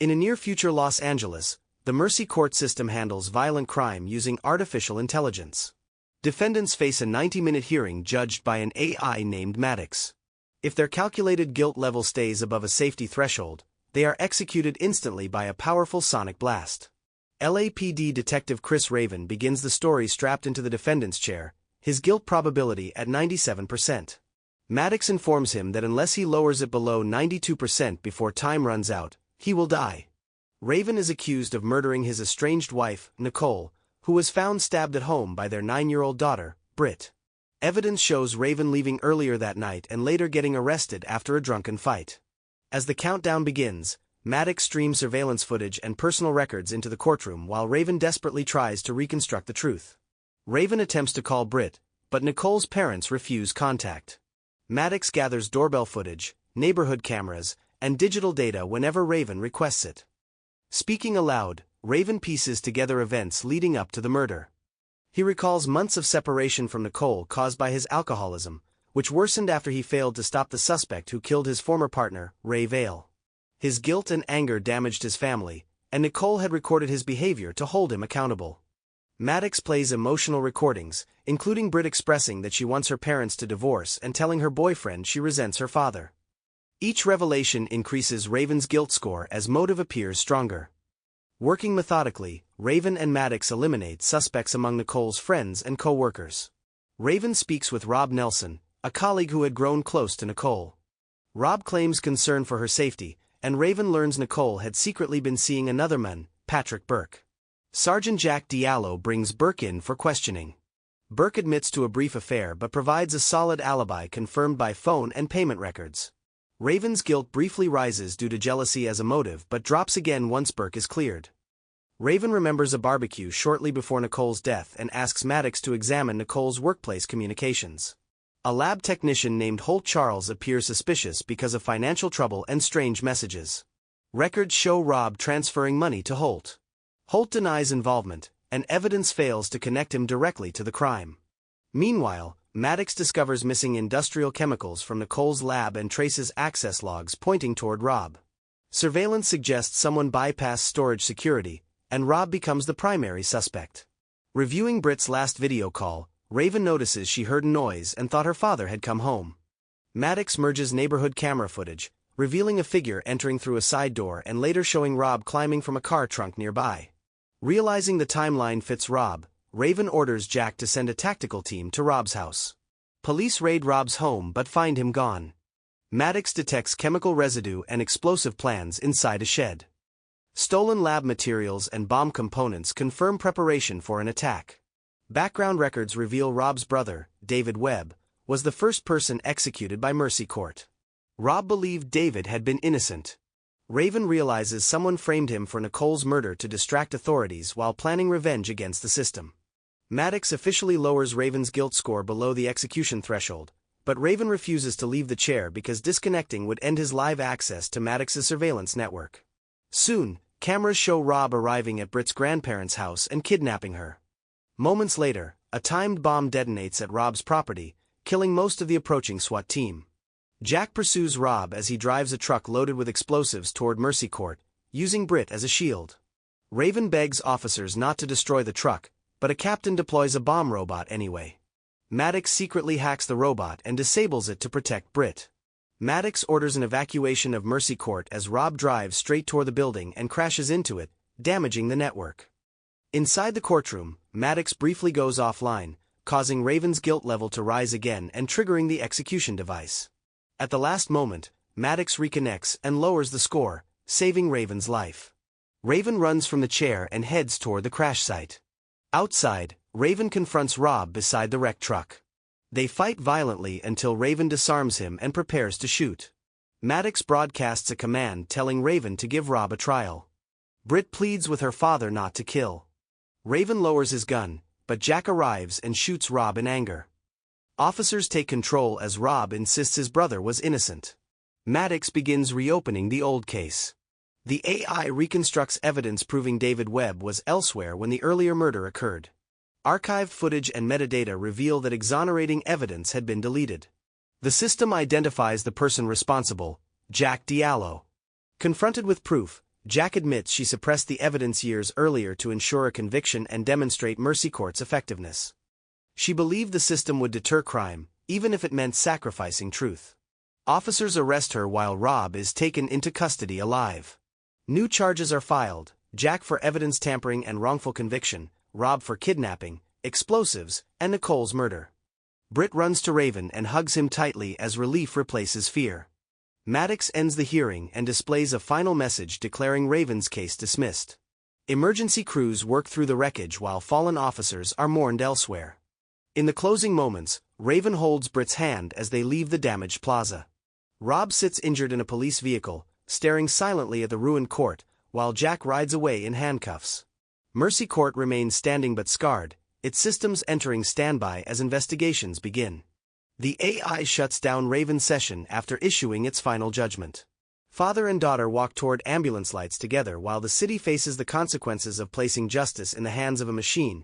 In a near-future Los Angeles, the Mercy Court system handles violent crime using artificial intelligence. Defendants face a 90-minute hearing judged by an AI named Maddox. If their calculated guilt level stays above a safety threshold, they are executed instantly by a powerful sonic blast. LAPD Detective Chris Raven begins the story strapped into the defendant's chair, his guilt probability at 97%. Maddox informs him that unless he lowers it below 92% before time runs out, he will die. Raven is accused of murdering his estranged wife, Nicole, who was found stabbed at home by their 9-year-old daughter, Britt. Evidence shows Raven leaving earlier that night and later getting arrested after a drunken fight. As the countdown begins, Maddox streams surveillance footage and personal records into the courtroom while Raven desperately tries to reconstruct the truth. Raven attempts to call Britt, but Nicole's parents refuse contact. Maddox gathers doorbell footage, neighborhood cameras, and digital data whenever Raven requests it. Speaking aloud, Raven pieces together events leading up to the murder. He recalls months of separation from Nicole caused by his alcoholism, which worsened after he failed to stop the suspect who killed his former partner, Ray Vale. His guilt and anger damaged his family, and Nicole had recorded his behavior to hold him accountable. Maddox plays emotional recordings, including Britt expressing that she wants her parents to divorce and telling her boyfriend she resents her father. Each revelation increases Raven's guilt score as motive appears stronger. Working methodically, Raven and Maddox eliminate suspects among Nicole's friends and co-workers. Raven speaks with Rob Nelson, a colleague who had grown close to Nicole. Rob claims concern for her safety, and Raven learns Nicole had secretly been seeing another man, Patrick Burke. Sergeant Jack Diallo brings Burke in for questioning. Burke admits to a brief affair but provides a solid alibi confirmed by phone and payment records. Raven's guilt briefly rises due to jealousy as a motive but drops again once Burke is cleared. Raven remembers a barbecue shortly before Nicole's death and asks Maddox to examine Nicole's workplace communications. A lab technician named Holt Charles appears suspicious because of financial trouble and strange messages. Records show Rob transferring money to Holt. Holt denies involvement, and evidence fails to connect him directly to the crime. Meanwhile, Maddox discovers missing industrial chemicals from Nicole's lab and traces access logs pointing toward Rob. Surveillance suggests someone bypassed storage security, and Rob becomes the primary suspect. Reviewing Britt's last video call, Raven notices she heard a noise and thought her father had come home. Maddox merges neighborhood camera footage, revealing a figure entering through a side door and later showing Rob climbing from a car trunk nearby. Realizing the timeline fits Rob, Raven orders Jack to send a tactical team to Rob's house. Police raid Rob's home but find him gone. Maddox detects chemical residue and explosive plans inside a shed. Stolen lab materials and bomb components confirm preparation for an attack. Background records reveal Rob's brother, David Webb, was the first person executed by Mercy Court. Rob believed David had been innocent. Raven realizes someone framed him for Nicole's murder to distract authorities while planning revenge against the system. Maddox officially lowers Raven's guilt score below the execution threshold, but Raven refuses to leave the chair because disconnecting would end his live access to Maddox's surveillance network. Soon, cameras show Rob arriving at Britt's grandparents' house and kidnapping her. Moments later, a timed bomb detonates at Rob's property, killing most of the approaching SWAT team. Jack pursues Rob as he drives a truck loaded with explosives toward Mercy Court, using Britt as a shield. Raven begs officers not to destroy the truck, but a captain deploys a bomb robot anyway. Maddox secretly hacks the robot and disables it to protect Britt. Maddox orders an evacuation of Mercy Court as Rob drives straight toward the building and crashes into it, damaging the network. Inside the courtroom, Maddox briefly goes offline, causing Raven's guilt level to rise again and triggering the execution device. At the last moment, Maddox reconnects and lowers the score, saving Raven's life. Raven runs from the chair and heads toward the crash site. Outside, Raven confronts Rob beside the wrecked truck. They fight violently until Raven disarms him and prepares to shoot. Maddox broadcasts a command telling Raven to give Rob a trial. Britt pleads with her father not to kill. Raven lowers his gun, but Jack arrives and shoots Rob in anger. Officers take control as Rob insists his brother was innocent. Maddox begins reopening the old case. The AI reconstructs evidence proving David Webb was elsewhere when the earlier murder occurred. Archived footage and metadata reveal that exonerating evidence had been deleted. The system identifies the person responsible, Jack Diallo. Confronted with proof, Jack admits she suppressed the evidence years earlier to ensure a conviction and demonstrate Mercy Court's effectiveness. She believed the system would deter crime, even if it meant sacrificing truth. Officers arrest her while Rob is taken into custody alive. New charges are filed, Jack for evidence tampering and wrongful conviction, Rob for kidnapping, explosives, and Nicole's murder. Britt runs to Raven and hugs him tightly as relief replaces fear. Maddox ends the hearing and displays a final message declaring Raven's case dismissed. Emergency crews work through the wreckage while fallen officers are mourned elsewhere. In the closing moments, Raven holds Britt's hand as they leave the damaged plaza. Rob sits injured in a police vehicle, staring silently at the ruined court, while Jack rides away in handcuffs. Mercy Court remains standing but scarred, its systems entering standby as investigations begin. The AI shuts down Raven's session after issuing its final judgment. Father and daughter walk toward ambulance lights together while the city faces the consequences of placing justice in the hands of a machine,